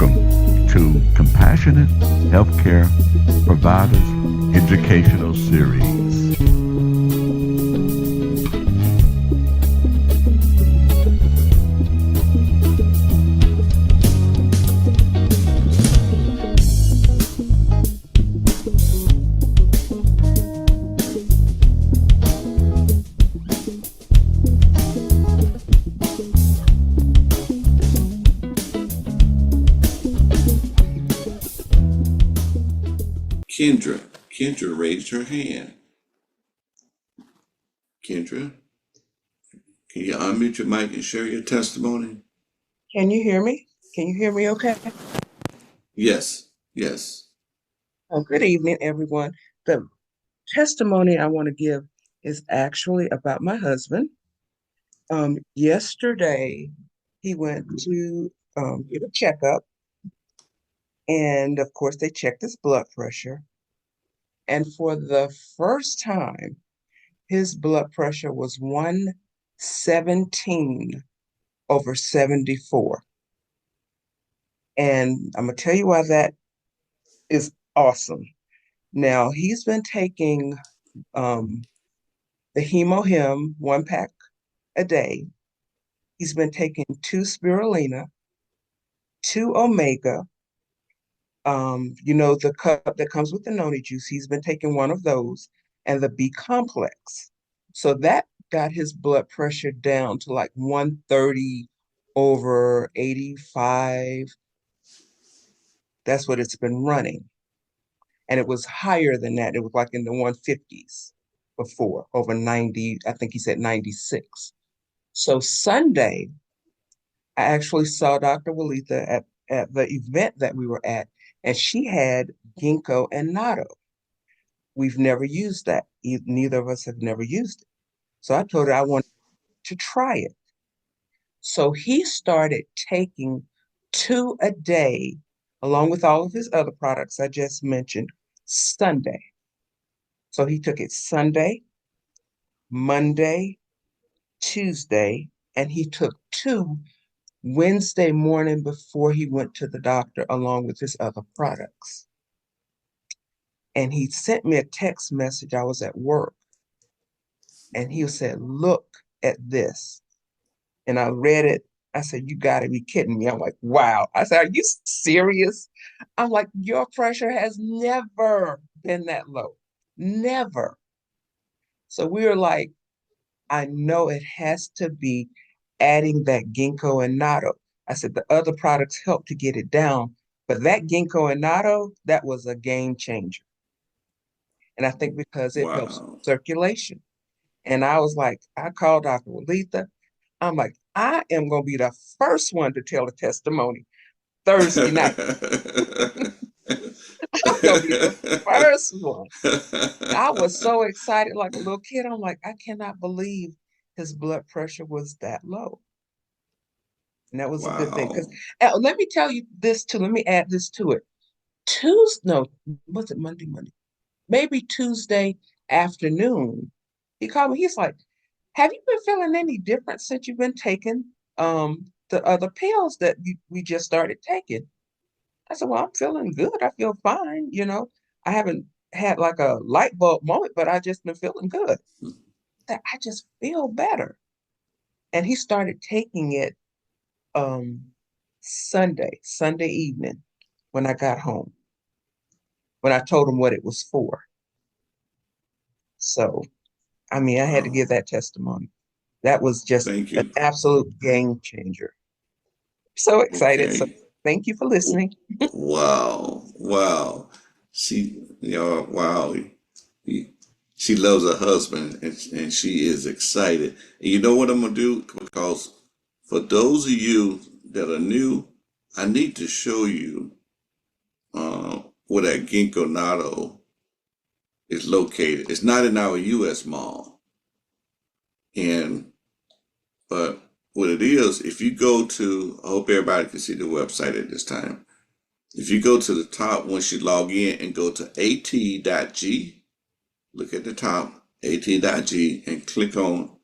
Welcome to Compassionate Healthcare Providers Educational Series. Kendra raised her hand. Kendra, can you unmute your mic and share your testimony? Can you hear me? Can you hear me okay? Yes, yes. Good evening, everyone. The testimony I want to give is actually about my husband. Yesterday, he went to get a checkup, and of course, they checked his blood pressure. And for the first time, his blood pressure was 117 over 74. And I'm going to tell you why that is awesome. Now, he's been taking um, the Hemo-Him 1 pack a day. He's been taking 2 spirulina, 2 omega, the cup that comes with the noni juice. He's been taking one of those and the B complex. So that got his blood pressure down to like 130 over 85. That's what it's been running. And it was higher than that. It was like in the 150s before, over 90. I think he said 96. So Sunday, I actually saw Dr. Walitha at the event that we were at, and she had ginkgo and natto. We've never used that. Neither of us have never used it. So I told her I wanted to try it. So he started taking 2 a day, along with all of his other products I just mentioned, Sunday. So he took it Sunday, Monday, Tuesday, and he took 2 Wednesday morning before he went to the doctor, along with his other products. And he sent me a text message. I was at work, and he said, "Look at this." And I read it. I said, "You got to be kidding me." I'm like, "Wow." I said, "Are you serious?" I'm like, "Your pressure has never been that low. Never." So we were like, I know it has to be adding that ginkgo and natto. I said the other products help to get it down, but that ginkgo and natto, that was a game changer. And I think because it helps Wow. circulation. And I was like, I called Dr. Walitha. I'm like, I am going to be the first one to tell a testimony Thursday night. I'm going to be the first one. I was so excited, like a little kid. I'm like, I cannot believe his blood pressure was that low. And that was a good thing. Because Wow. let me tell you this too. Let me add this to it. Tuesday, no, was it Monday? Monday, maybe Tuesday afternoon. He called me. He's like, "Have you been feeling any different since you've been taking the other pills that we just started taking?" I said, "Well, I'm feeling good. I feel fine. I haven't had like a light bulb moment, but I just been feeling good. That I just feel better." And he started taking it um Sunday evening when I got home, when I told him what it was for. So, I mean, I had to Wow. give that testimony. That was just Thank an you. absolute game changer. So excited. So Okay. thank you for listening. Wow. Wow. Wow. He, she loves her husband and she is excited. And you know what I'm going to do? Because for those of you that are new, I need to show you where that ginkgo natto is located. It's not in our U.S. mall. And but what it is, if you go to, I hope everybody can see the website at this time. If you go to the top, once you log in and go to at.g, look at the top, at.g, and click on,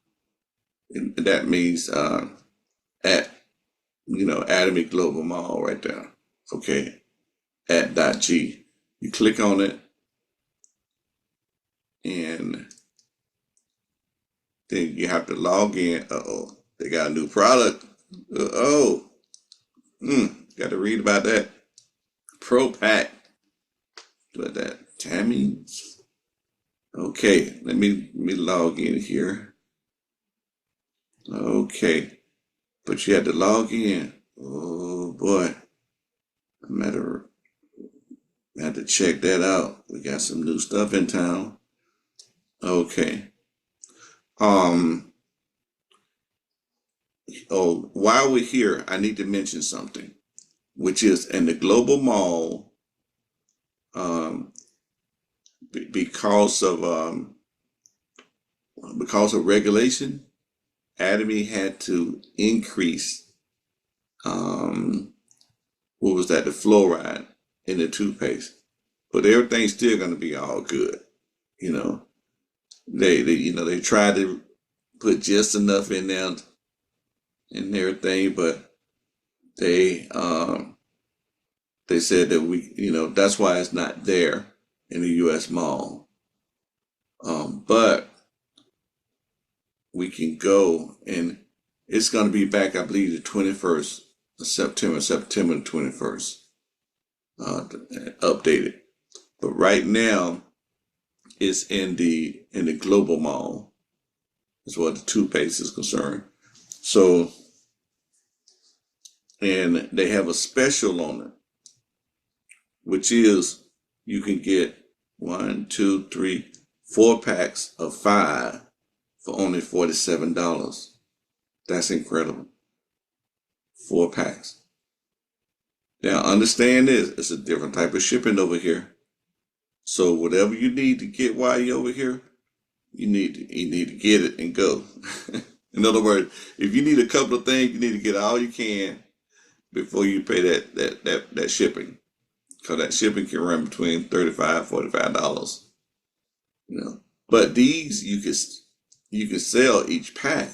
and that means at, Atomy Global Mall right there. Okay, at .g. You click on it, and then you have to log in. Uh-oh, they got a new product. Uh-oh, got to read about that. Pro Pack. What that means? Okay, let me log in here. Okay, but you had to log in. Oh boy, I had to check that out. We got some new stuff in town. Okay. Um. Oh, while we're here, I need to mention something, which is in the global mall. Um, because of regulation, Atomy had to increase what was that, the fluoride in the toothpaste, but everything's still going to be all good. You know, they tried to put just enough in there and everything, but they they said that that's why it's not there in the U.S. mall. But we can go, and it's going to be back, I believe, the 21st of September the 21st, updated. But right now, it's in the global mall, as what the toothpaste is concerned. So, and they have a special on it, which is you can get 1, 2, 3, 4 packs of 5 for only $47. That's incredible. 4 packs. Now understand this, it's a different type of shipping over here. So whatever you need to get while you're over here, you need to get it and go. In other words, if you need a couple of things, you need to get all you can before you pay that shipping. Because that shipping can run between $35, $45. You know. But these you can sell each pack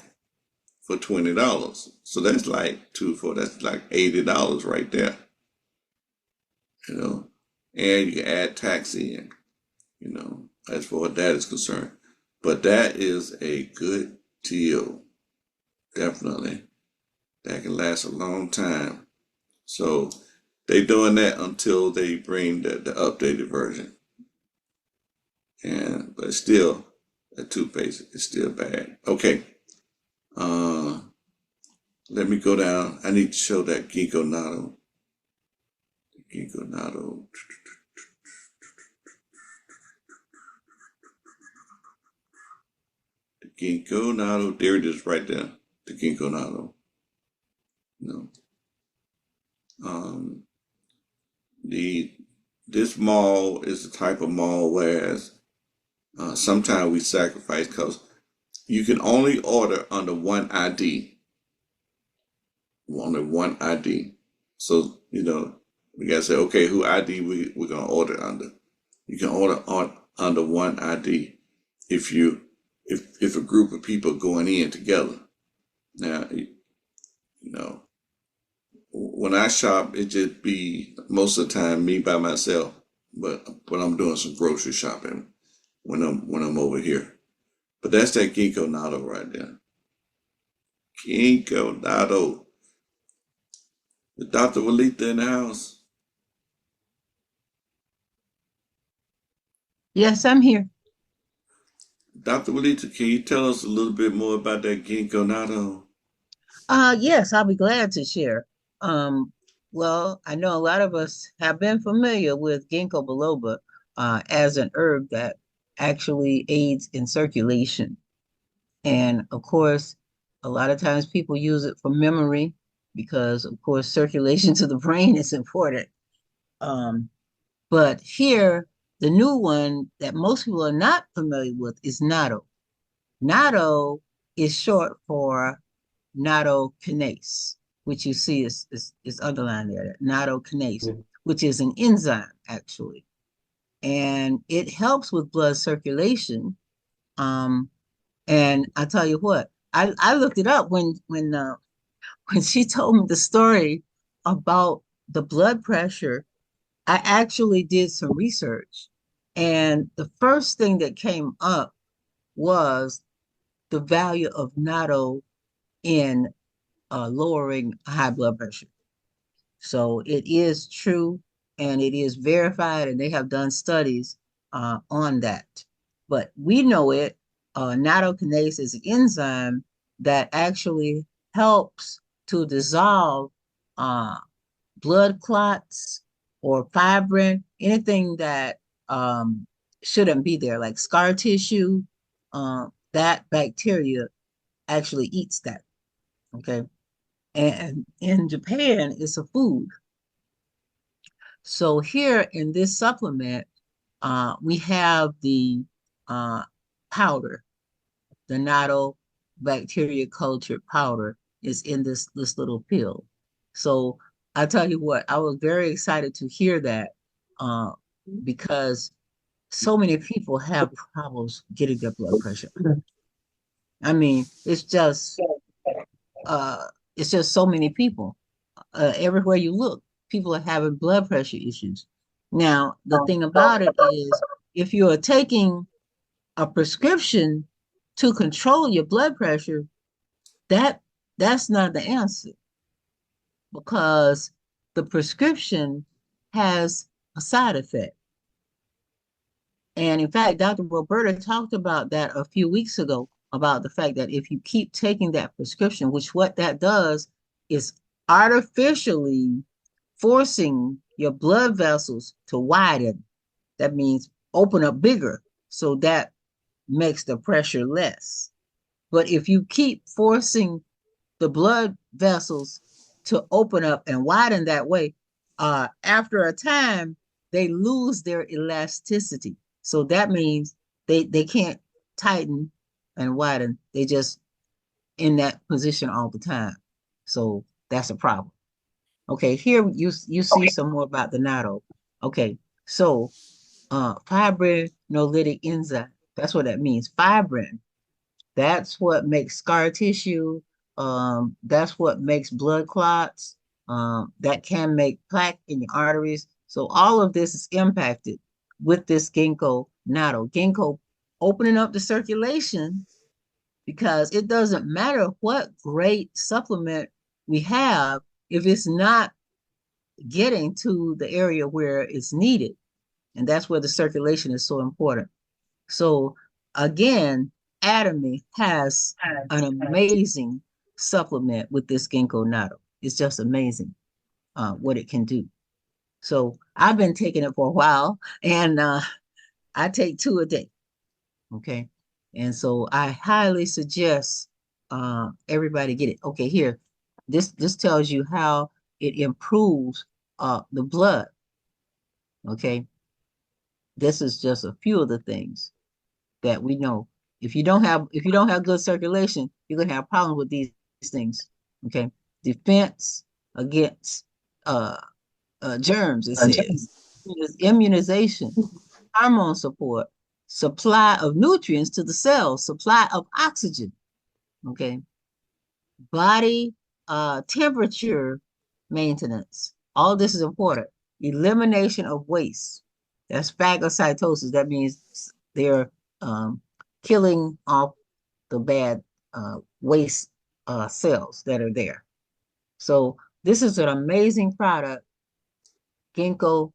for $20. So that's like that's like $80 right there. You know. And you can add tax in, as far as that is concerned. But that is a good deal. Definitely. That can last a long time. So they're doing that until they bring the updated version. But still, that toothpaste is still bad. Okay. Let me go down. I need to show that Ginkgo natto. Ginkgo natto. The Ginkgo natto. There it is right there. The Ginkgo natto. No. This mall is the type of mall whereas sometimes we sacrifice because you can only order under one ID. Only one ID. So, we gotta say, okay, who ID we're gonna order under. You can order under one ID if a group of people going in together. Now, when I shop, it just be most of the time me by myself. But when I'm doing some grocery shopping, when I'm over here. But that's that Ginkgo natto right there. Ginkgo natto. The Dr. Walita in the house. Yes, I'm here. Dr. Walita, can you tell us a little bit more about that Ginkgo natto? Yes, I'll be glad to share. Um, well, I know a lot of us have been familiar with ginkgo biloba as an herb that actually aids in circulation. And of course, a lot of times people use it for memory because, of course, circulation to the brain is important. Um, but here, the new one that most people are not familiar with is natto. Natto is short for nattokinase, which you see is underlined there, nattokinase, which is an enzyme actually. And it helps with blood circulation. Um, and I tell you what, I looked it up when when she told me the story about the blood pressure, I actually did some research, and the first thing that came up was the value of natto in lowering high blood pressure. So it is true and it is verified, and they have done studies on that. But we know it. Nattokinase is an enzyme that actually helps to dissolve uh, blood clots or fibrin, anything that shouldn't be there, like scar tissue. That bacteria actually eats that. Okay. And in Japan, it's a food. So here in this supplement, we have the uh, powder, the natto bacteria cultured powder is in this little pill. So I tell you what, I was very excited to hear that uh, because so many people have problems getting their blood pressure. I mean, uh, it's just so many people. Everywhere you look, people are having blood pressure issues. Now, the thing about it is, if you are taking a prescription to control your blood pressure, that that's not the answer because the prescription has a side effect. And in fact, Dr. Roberta talked about that a few weeks ago about the fact that if you keep taking that prescription, which what that does is artificially forcing your blood vessels to widen. That means open up bigger. So that makes the pressure less. But if you keep forcing the blood vessels to open up and widen that way, after a time, they lose their elasticity. So that means they can't tighten and widen. They just in that position all the time. So that's a problem. Okay, here you see some more about the natto. Okay, so fibrinolytic enzyme. That's what that means. Fibrin. That's what makes scar tissue. That's what makes blood clots. That can make plaque in your arteries. So all of this is impacted with this ginkgo natto. Ginkgo opening up the circulation because it doesn't matter what great supplement we have if it's not getting to the area where it's needed. And that's where the circulation is so important. So again, Atomy has an amazing supplement with this ginkgo natto. It's just amazing what it can do. So I've been taking it for a while, and I take 2 a day. Okay, and so I highly suggest everybody get it. Okay, here, this tells you how it improves the blood. Okay, this is just a few of the things that we know. If you don't have good circulation, you're gonna have problems with these things. Okay, defense against uh, germs. It says immunization, hormone support, supply of nutrients to the cells, supply of oxygen. Okay, body temperature maintenance. All this is important. Elimination of waste. That's phagocytosis. That means they're um, killing off the bad waste cells that are there. So this is an amazing product, ginkgo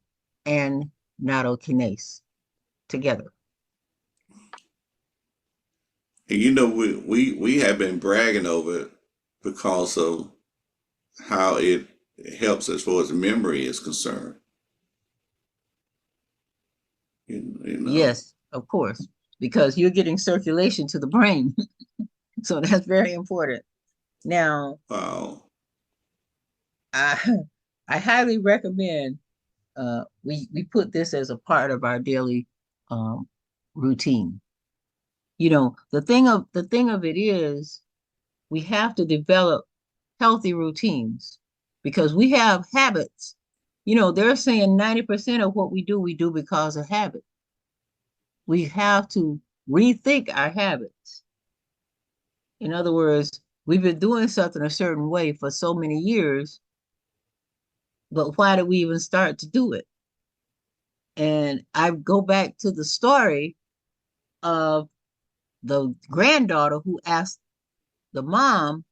and nattokinase together. And you know, we have been bragging over it because of how it helps as far as memory is concerned. You know, Yes, of course, because you're getting circulation to the brain. So that's very important. Now, wow. I I highly recommend we put this as a part of our daily um, routine. You know, the thing of it is we have to develop healthy routines because we have habits. You know, they're saying 90% of what we do because of habit. We have to rethink our habits. In other words, we've been doing something a certain way for so many years, But why did we even start to do it? And I go back to the story of the granddaughter who asked the mom,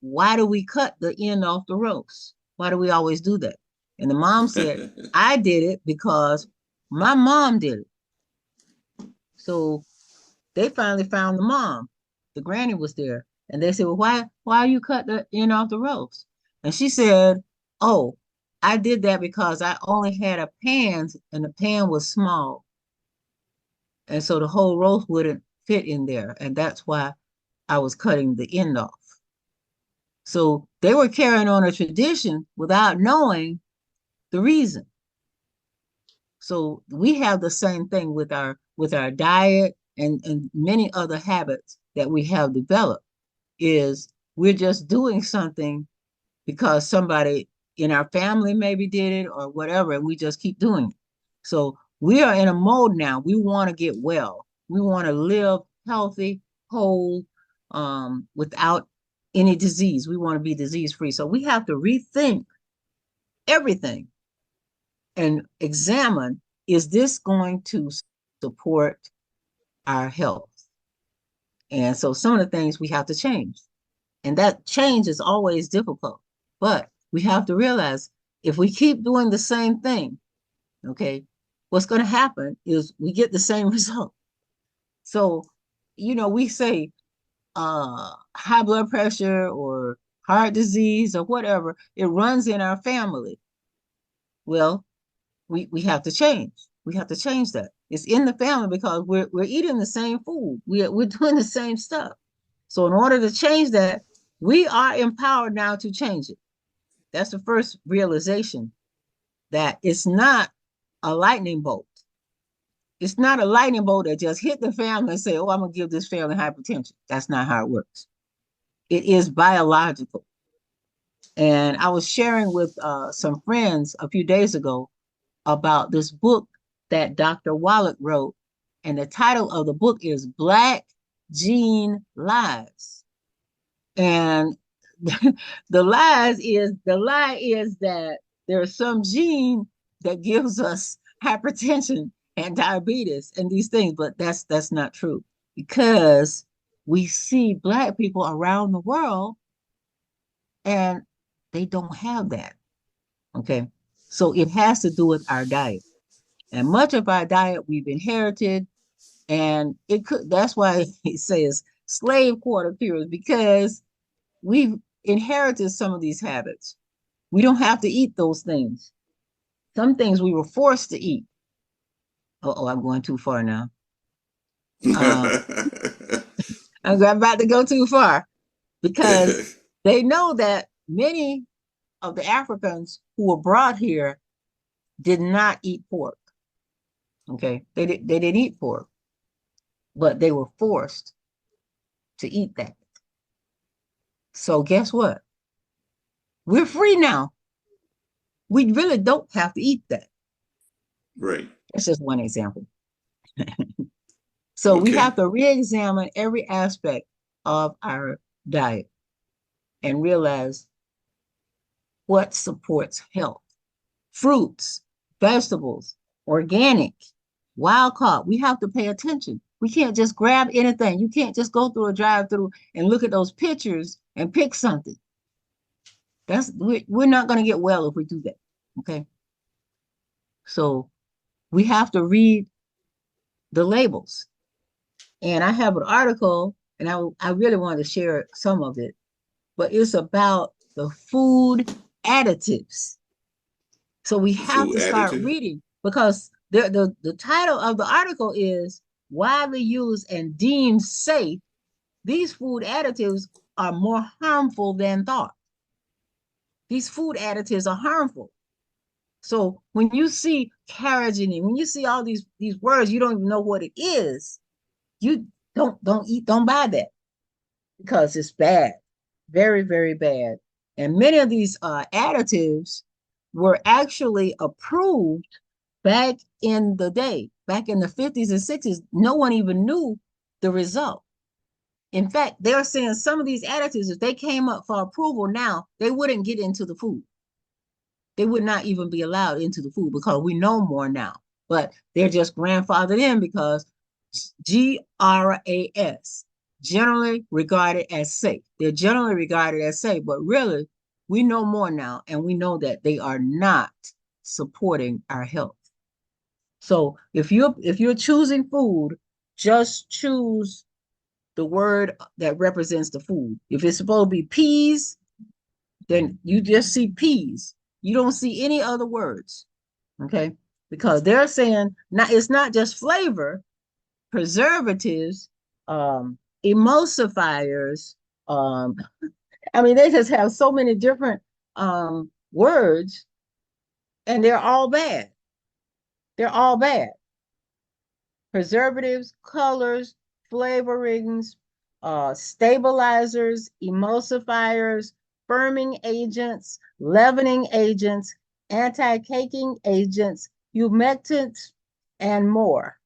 why do we cut the end off the roast? Why do we always do that? And the mom said, I did it because my mom did it. So they finally found the mom. The granny was there. And they said, well, why you cut the end off the roast? And she said, oh, I did that because I only had a pan and the pan was small. And so the whole roast wouldn't fit in there. And that's why I was cutting the end off. So they were carrying on a tradition without knowing the reason. So we have the same thing with our diet and many other habits that we have developed is we're just doing something because somebody in our family maybe did it or whatever, and we just keep doing it. So we are in a mode now. We want to get well. We want to live healthy, whole, without any disease. We want to be disease free. So we have to rethink everything and examine, is this going to support our health? And so some of the things we have to change. And that change is always difficult. But we have to realize if we keep doing the same thing, okay, what's going to happen is we get the same result. So, we say high blood pressure or heart disease or whatever, it runs in our family. Well, we have to change. We have to change that. It's in the family because we're eating the same food. We're doing the same stuff. So in order to change that, we are empowered now to change it. That's the first realization, that it's not a lightning bolt. It's not a lightning bolt that just hit the family and say, oh, I'm going to give this family hypertension. That's not how it works. It is biological. And I was sharing with some friends a few days ago about this book that Dr. Wallach wrote. And the title of the book is Black Gene Lies. And the lie is that there's some gene that gives us hypertension and diabetes and these things, but that's not true, because we see Black people around the world and they don't have that. Okay. So it has to do with our diet. And much of our diet we've inherited, and that's why it says slave quarter periods, because we've inherited some of these habits. We don't have to eat those things. Some things we were forced to eat. Oh, I'm going too far now. I'm about to go too far, because they know that many of the Africans who were brought here did not eat pork. Okay, they didn't eat pork, but they were forced to eat that. So guess what? We're free now. We really don't have to eat that. Right. That's just one example. So we have to re-examine every aspect of our diet and realize what supports health. Fruits, vegetables, organic, wild caught. We have to pay attention. We can't just grab anything. You can't just go through a drive-through and look at those pictures and pick something. We're not going to get well if we do that. Okay. So we have to read the labels. And I have an article, and I really want to share some of it, but it's about the food additives. So we have to start reading, because the title of the article is widely used and deemed safe. These food additives are more harmful than thought. These food additives are harmful. So when you see carrageenan, when you see all these words, you don't even know what it is. You don't buy that, because it's bad, very, very bad. And many of these additives were actually approved back in the day, back in the 50s and 60s. No one even knew the result. In fact, they're saying some of these additives, if they came up for approval now, they wouldn't get into the food. they would not even be allowed into the food because we know more now. But they're just grandfathered in because GRAS, generally regarded as safe. They're generally regarded as safe, but really, we know more now, and we know that they are not supporting our health. So if you're choosing food, just choose the word that represents the food. If it's supposed to be peas, then you just see peas. You don't see any other words, okay? Because they're saying not it's not just flavor, preservatives, emulsifiers. Um, I mean, they just have so many different words, and they're all bad. They're all bad. Preservatives, colors, flavorings, stabilizers, emulsifiers, firming agents, leavening agents, anti-caking agents, humectants, and more.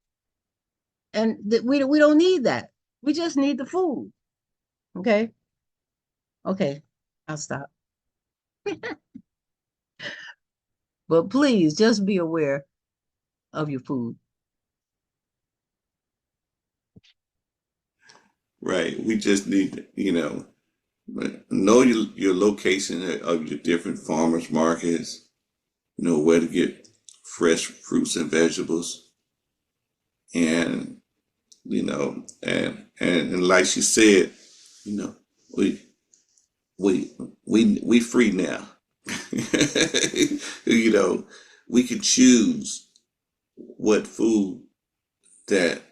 And we don't need that. We just need the food. Okay. Okay. I'll stop. But please just be aware of your food. Right. We just need, know your location of your different farmers markets, know where to get fresh fruits and vegetables, and and like she said, you know, we we free now. you know, we can choose what food that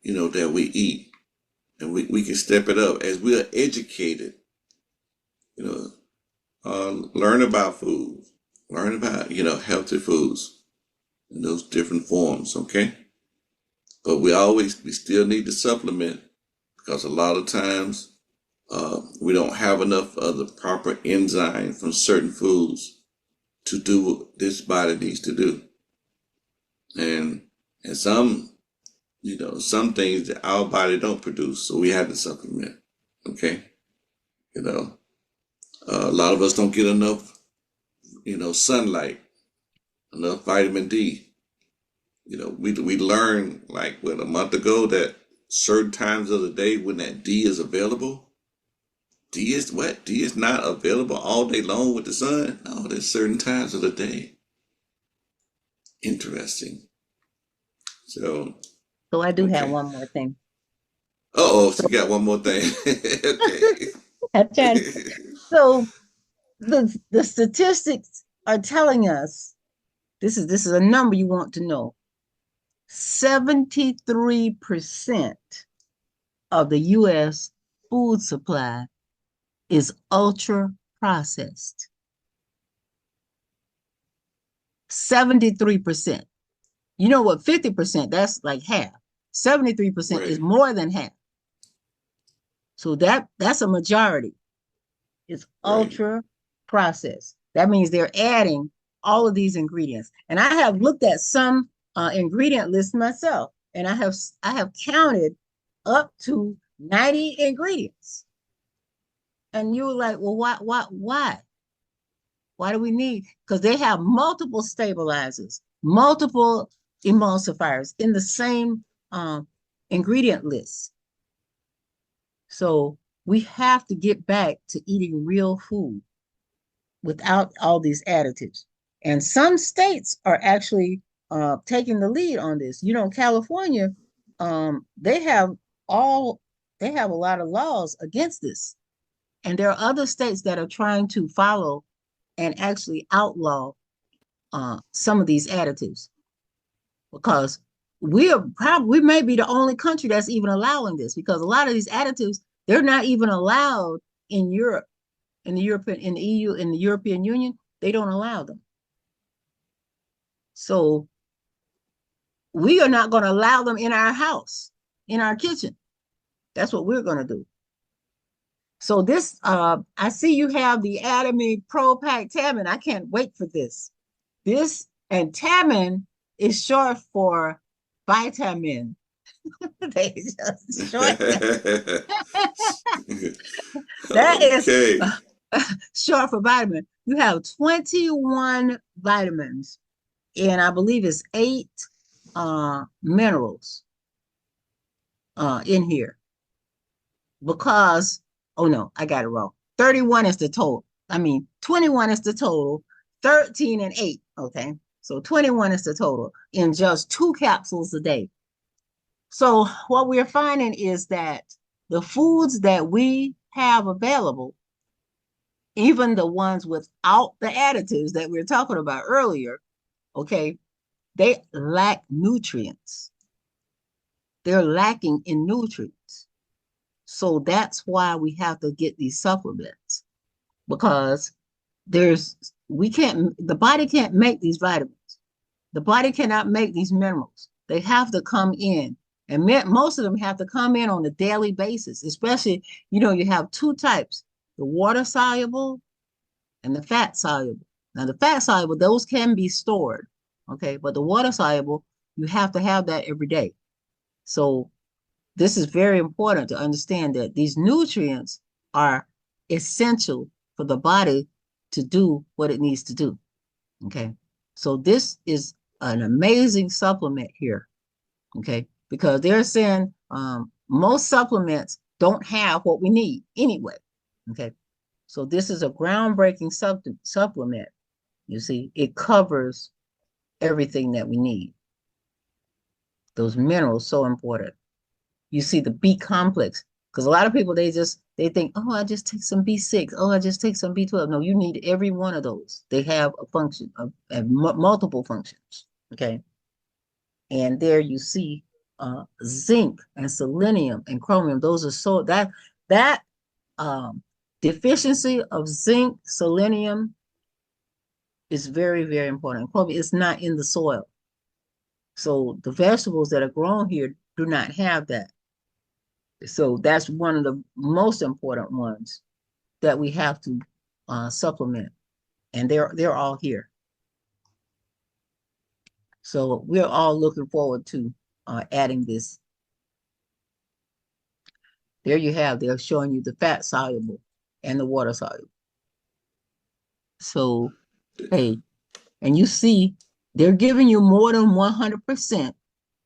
that we eat, and we can step it up as we are educated. You know, learn about food, learn about healthy foods in those different forms. Okay, but we still need to supplement because a lot of times we don't have enough of the proper enzyme from certain foods to do what this body needs to do, and some some things that our body don't produce, so we have to supplement. Okay, you know, a lot of us don't get enough sunlight, enough vitamin D. We learned like a month ago that certain times of the day when that D is available, D is what? D is not available all day long with the sun. No, there's certain times of the day. Interesting. So, So I do have okay. one more thing. Oh, So she got one more thing. I tried. Okay. So the statistics are telling us this is a number you want to know. 73% of the US food supply is ultra processed. 73%. You know what? 50%, that's like half. 73% is Right. more than half. So that's a majority. It's Right. ultra processed. That means they're adding all of these ingredients. And I have looked at some ingredient lists myself, and I have counted up to 90 ingredients. And you were like, well, why? Why do we need? Because they have multiple stabilizers, multiple emulsifiers in the same ingredient list. So we have to get back to eating real food without all these additives. And some states are actually taking the lead on this. California, they have all they have a lot of laws against this, and there are other states that are trying to follow and actually outlaw some of these additives because we may be the only country that's even allowing this because a lot of these additives they're not even allowed in Europe, in the EU, in the European Union. They don't allow them. So we are not going to allow them in our house, in our kitchen. That's what we're going to do. So this, I see you have the Atomy Pro Pack Tamin. I can't wait for this. This and Tamin is short for vitamin. They just short that is Okay. short for vitamin. you have 21 vitamins, and I believe it's 8 minerals in here. Because, oh no, I got it wrong. 31 is the total. I mean, 21 is the total, 13 and 8. Okay. So 21 is the total in just 2 capsules a day. So what we're finding is that the foods that we have available, even the ones without the additives that we were talking about earlier, okay, they lack nutrients. They're lacking in nutrients. So that's why we have to get these supplements, because the body can't make these vitamins. The body cannot make these minerals. They have to come in. And most of them have to come in on a daily basis, especially, you have 2 types, the water soluble and the fat soluble. Now, the fat soluble, those can be stored, okay? But the water soluble, you have to have that every day. So this is very important to understand that these nutrients are essential for the body to do what it needs to do, okay? So this is an amazing supplement here, okay? Because they're saying most supplements don't have what we need anyway, okay? So this is a groundbreaking supplement. You see, it covers everything that we need. Those minerals, so important. You see the B complex, because a lot of people, they think, oh, I just take some B6. Oh, I just take some B12. No, you need every one of those. They have a function, multiple functions, okay? And there you see zinc and selenium and chromium. Those are that deficiency of zinc, selenium is very, very important. Chromium is not in the soil. So the vegetables that are grown here do not have that. So that's one of the most important ones that we have to supplement. And they're all here. So we're all looking forward to adding this. There you have, they're showing you the fat soluble and the water soluble. So, hey, and you see, they're giving you more than 100%.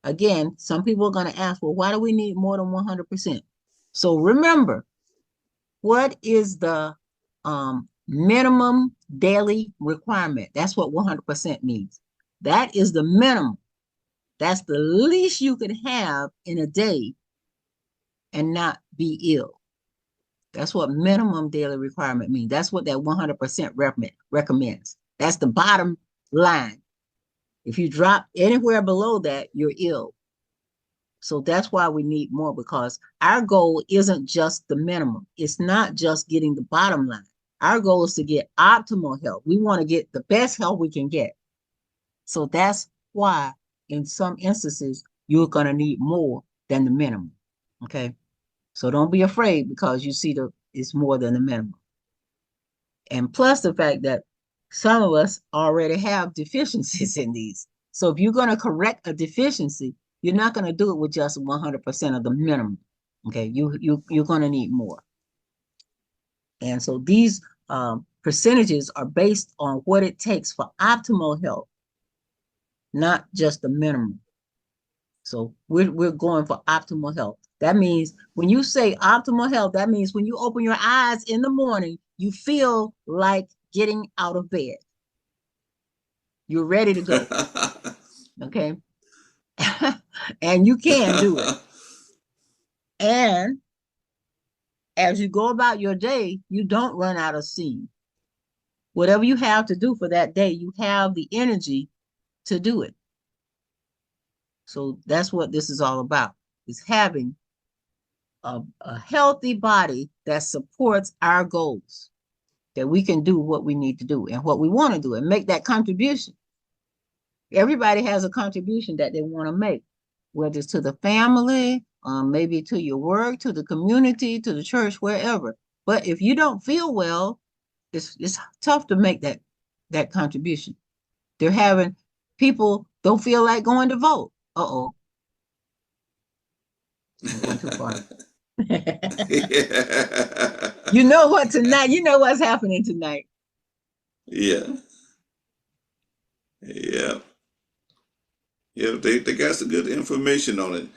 Again, some people are going to ask, well, why do we need more than 100%? So remember, what is the minimum daily requirement? That's what 100% means. That is the minimum. That's the least you could have in a day and not be ill. That's what minimum daily requirement means. That's what that 100% recommends. That's the bottom line. If you drop anywhere below that, you're ill. So that's why we need more, because our goal isn't just the minimum. It's not just getting the bottom line. Our goal is to get optimal health. We want to get the best health we can get. So that's why in some instances, you're going to need more than the minimum. Okay. So don't be afraid because you see it's more than the minimum. And plus the fact that some of us already have deficiencies in these. So if you're going to correct a deficiency, you're not going to do it with just 100% of the minimum. Okay, you're going to need more. And so these percentages are based on what it takes for optimal health, not just the minimum. So we're going for optimal health. That means when you say optimal health, that means when you open your eyes in the morning, you feel like getting out of bed. You're ready to go. Okay. And you can do it. And as you go about your day, you don't run out of steam. Whatever you have to do for that day, you have the energy to do it. So that's what this is all about, is having a healthy body that supports our goals, that we can do what we need to do and what we want to do and make that contribution. Everybody has a contribution that they want to make, whether it's to the family, maybe to your work, to the community, to the church, wherever. But if you don't feel well, it's tough to make that contribution. They're having people don't feel like going to vote. Uh-oh. I'm going too far. You know what tonight? You know what's happening tonight. Yeah, yeah, yeah. They got some good information on it.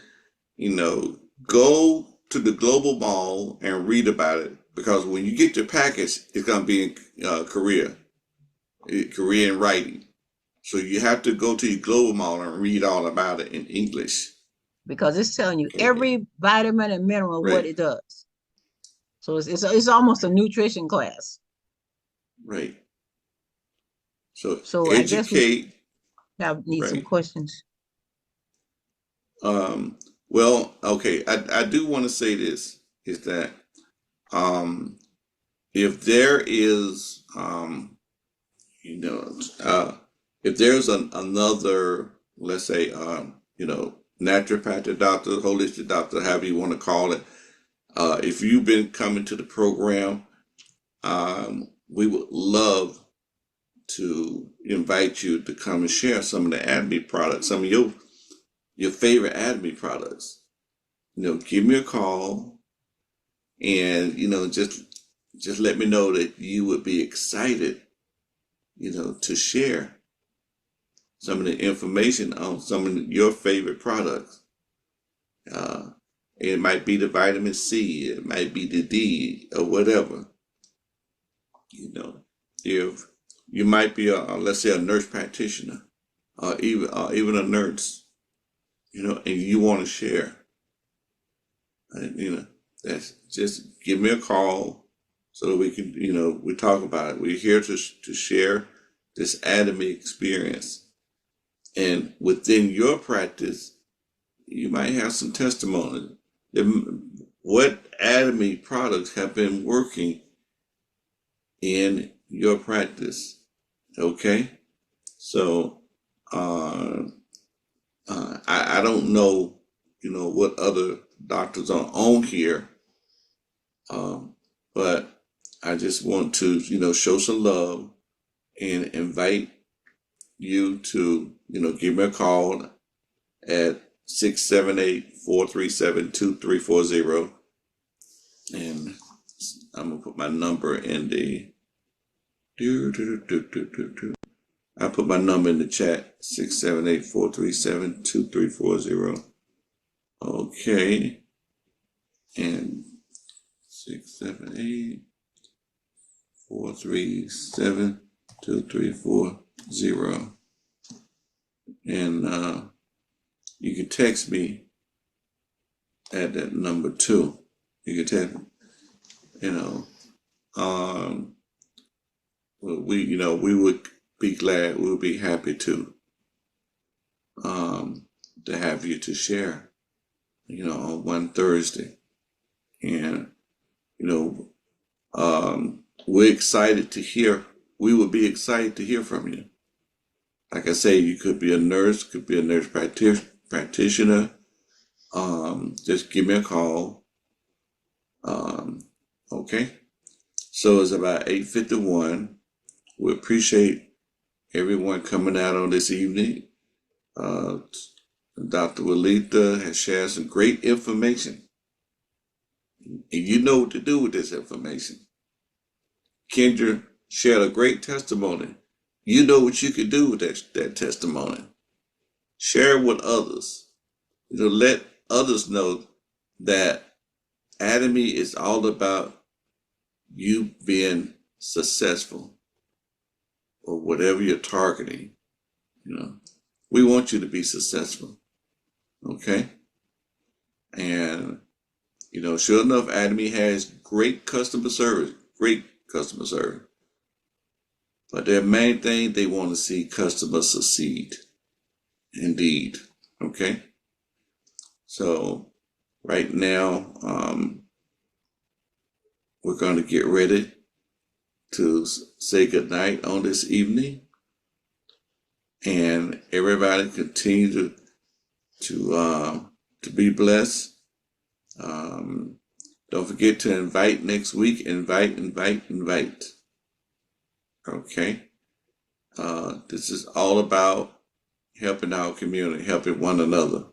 Go to the global mall and read about it because when you get your package, it's gonna be in Korean writing. So you have to go to your global mall and read all about it in English. because it's telling you Okay, every vitamin and mineral what right, it does. So it's almost a nutrition class. right. So So I guess we educate, need some right. questions. Um, well, okay, I do want to say this is that um, if there is, you know, if there's another, let's say, naturopathic doctor, holistic doctor, however you want to call it, if you've been coming to the program, we would love to invite you to come and share some of the Anatomy products, some of your favorite Anatomy products. Give me a call and just let me know that you would be excited, to share some of the information on some of your favorite products. Uh, it might be the vitamin C, it might be the D, or whatever. If you might be let's say a nurse practitioner, or even a nurse, and you want to share, and, that's just give me a call so that we can, we talk about it. We're here to share this anatomy experience, and within your practice, you might have some testimony. What anatomy products have been working in your practice? Okay, so uh, I don't know, what other doctors are on here, um, but I just want to, show some love and invite you to, give me a call at 678-437-2340. And I'm gonna put my number in the I put my number in the chat, 678-437-2340. Okay. And 678-437-2340. And you can text me at that number too. You can text me, um, we would be glad, we would be happy to have you to share, on one Thursday. And, we're excited to hear, we would be excited to hear from you. Like I say, you could be a nurse, could be a nurse practitioner. Just give me a call. Okay. So it's about 8:51. We appreciate everyone coming out on this evening. Dr. Walita has shared some great information, and you know what to do with this information. Kendra shared a great testimony. You know what you could do with that testimony. Share it with others. Let others know that Atomy is all about you being successful or whatever you're targeting. We want you to be successful. Okay? And, sure enough, Atomy has great customer service. But their main thing, they want to see customers succeed. Indeed. Okay? So, right now, we're going to get ready to say goodnight on this evening. And everybody continue to be blessed. Don't forget to invite next week. Invite. Okay. This is all about helping our community, helping one another.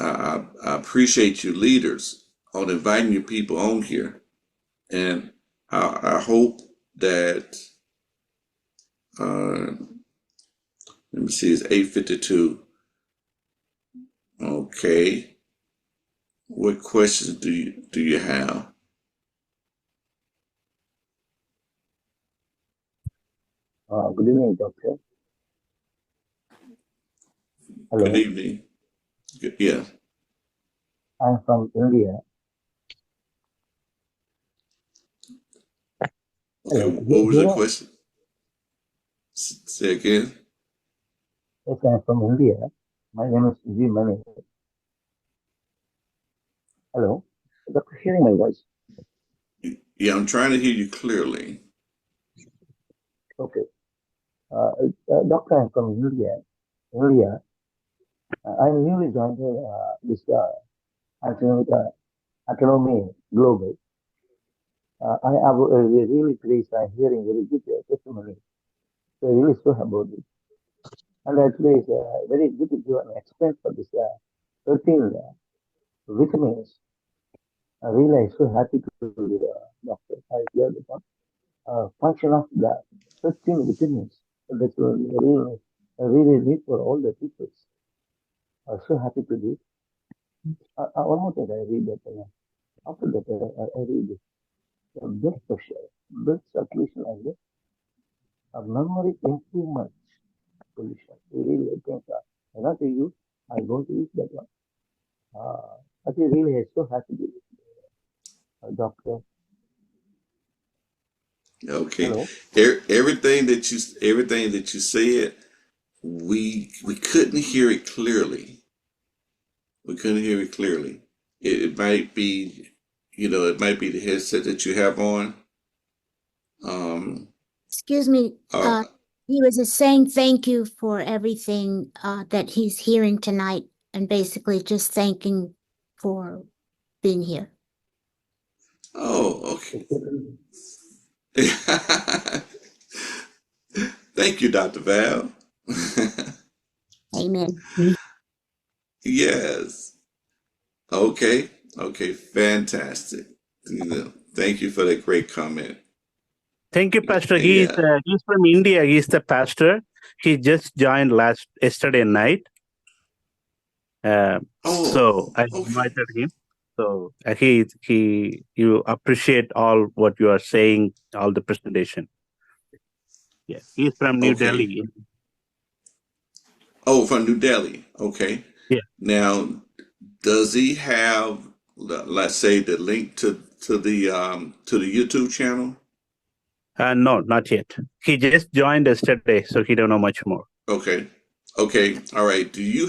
I appreciate you leaders on inviting you people on here. And I hope that let me see, it's 8:52. Okay. What questions do you have? Good evening, doctor. Good Hello, evening. Yeah. I'm from India. Okay. Hello, What was the here, question? Say again. yes, I'm from India. My name is G Mani. Hello, doctor, hearing my voice. Yeah, I'm trying to hear you clearly. Okay, doctor, I'm from India. India, I'm newly joined this academic, academy global. I have really pleased. I'm hearing very good testimony. So really so about it. And actually, it's very good to give an explain for this 13 vitamins. I really so happy to doctor. I hear the function of the 13 vitamins. That's really, really need for all the people. I'm so happy to do. One more thing I read that after that I read blood pressure, blood circulation, and memory improvement solution. I really think I not to use. I going to use that one. I think really I'm so happy to doctor. Okay. Hello. Everything that you said, we couldn't hear it clearly. We couldn't hear it clearly. It might be, it might be the headset that you have on. Um, Excuse me, uh, he was just saying thank you for everything that he's hearing tonight and basically just thanking for being here. oh, okay. Thank you, Dr. Val. Amen. Yes. Okay. Okay. Fantastic. Thank you for that great comment. Thank you, Pastor. Yeah. He's from India. He's the pastor. He just joined yesterday night. So I Okay. invited him. So you appreciate all what you are saying, all the presentation. Yeah, he's from New Okay. Delhi. Oh, from New Delhi. Okay. Yeah. Now, does he have, let's say, the link to the YouTube channel? No, not yet. He just joined yesterday, so he don't know much more. Okay. Okay. All right. Do you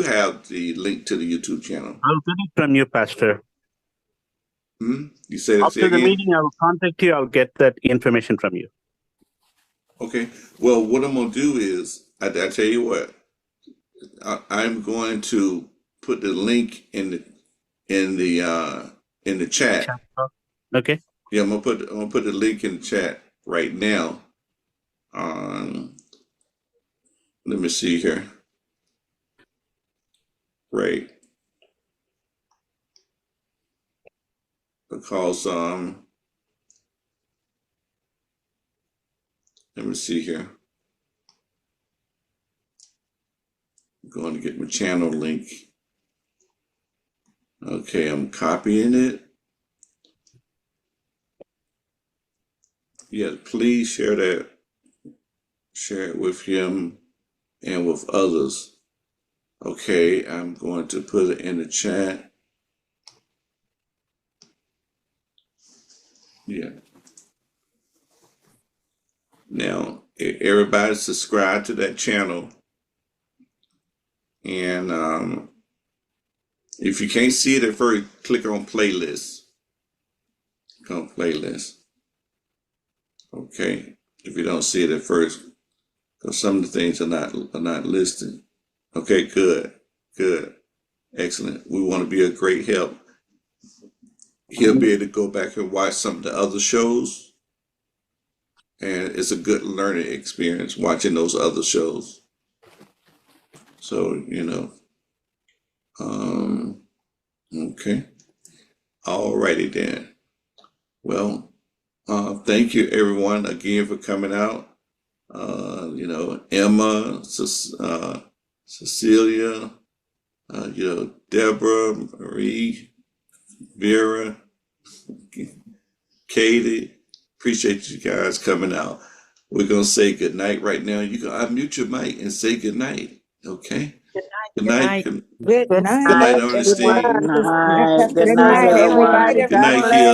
have the link to the YouTube channel? I'll get it from you, Pastor. You say After the again? meeting, I will contact you. I'll get that information from you. Okay. Well, what I'm gonna do is, I tell you what, I'm going to put the link in the chat. Okay. Yeah, I'm gonna put the link in the chat right now. Let me see here. Right. Because let me see here. I'm going to get my channel link. Okay, I'm copying it. Yeah, please share that. Share it with him and with others. Okay, I'm going to put it in the chat. Yeah. Now, everybody subscribe to that channel. And if you can't see it at first, click on playlist. Click on playlist. Okay. If you don't see it at first, because some of the things are not listed. Okay, good. Good. Excellent. We want to be a great help. He'll be able to go back and watch some of the other shows. And it's a good learning experience watching those other shows. So, okay. Alrighty then. Well, Thank you, everyone, again for coming out. Emma, Cecilia, Deborah, Marie, Vera, Katie. Appreciate you guys coming out. We're going to say good night right now. You can unmute your mic and say good night. Okay? Good night. Good Good night, night, Ernestine. everyone. Night. Good Good night, night, everyone. everybody. Good God night, bless. Kim.